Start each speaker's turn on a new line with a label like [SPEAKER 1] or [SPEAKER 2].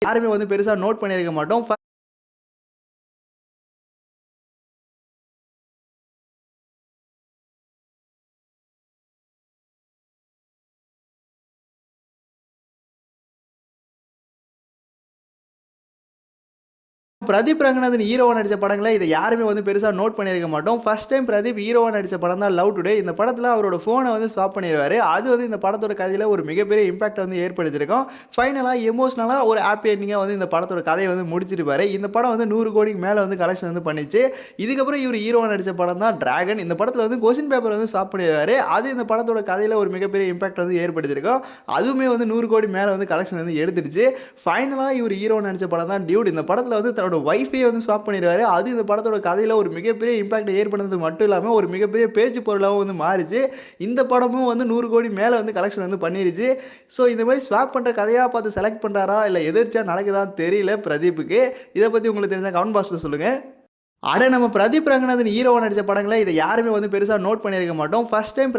[SPEAKER 1] யாருமே வந்து பெருசா நோட் பண்ணியிருக்க மாட்டோம். பிரதீப் ரங்கநாதன் ஹீரோவா நடிச்ச படங்கள இத யாருமே வந்து பெருசா நோட் பண்ணியிருக்க மாட்டோம். ஃபர்ஸ்ட் டைம் பிரதீப் ஹீரோவா நடிச்ச படம் தான் லவ் டுடே. இந்த படத்துல அவரோட ஃபோன வந்து ஸ்வாப் பண்ணிருவாரு. அது வந்து இந்த படத்தோட கதையில ஒரு மிகப்பெரிய இம்பாக்ட் வந்து ஏற்படுத்தியிருக்கும். ஃபைனலா எமோஷனலா ஒரு ஹாப்பி எண்டிங்கா வந்து இந்த படத்தோட கதைய வந்து முடிச்சிருப்பாரு. இந்த படம் வந்து 100 கோடிக்கு மேல வந்து கலெக்ஷன் வந்து பண்ணிச்சு. இதுக்கப்புறம் இவரு ஹீரோவா நடிச்ச படம் தான் டிராகன். இந்த படத்துல வந்து கொஸ்டின் பேப்பர் வந்து ஸ்வாப் பண்ணிருவாரு. அது இந்த படத்தோட கதையில ஒரு மிகப்பெரிய இம்பாக்ட் வந்து ஏற்படுத்தியிருக்கும். அதுவுமே வந்து 100 கோடி மேல வந்து கலெக்ஷன் வந்து எடுத்துருச்சு. ஃபைனலா இவரு ஹீரோவா நடிச்ச படம் தான் டியூட். இந்த படத்துல வந்து தன்னோட வைஃபையே வந்து ஸ்வாப் பண்ணிடுவாரு. அது இந்த படத்தோட கதையில ஒரு மிகப்பெரிய இம்பாக்ட் ஏற்படுத்துறது மட்டும் இல்லாம ஒரு மிகப்பெரிய பேச்சு பொருளாவும் வந்து மாறிச்சு. இந்த படமும் வந்து 100 கோடி மேல வந்து கலெக்ஷன் வந்து பண்ணிருச்சு. ஸோ இந்த மாதிரி ஸ்வாப் பண்ற கதையா பார்த்து செலக்ட் பண்றாரா இல்ல எதிர்ச்சா நடக்குதான்னு தெரியல பிரதீப்புக்கு. இத பத்தி உங்களுக்கு தெரிஞ்சா கமெண்ட் பாக்ஸ்ல சொல்லுங்க. அட நம்ம பிரதீப் ரங்கநாதன் ஹீரோவா நடிச்ச படங்கள இத யாருமே வந்து பெருசா நோட் பண்ணியிருக்க மாட்டோம். First time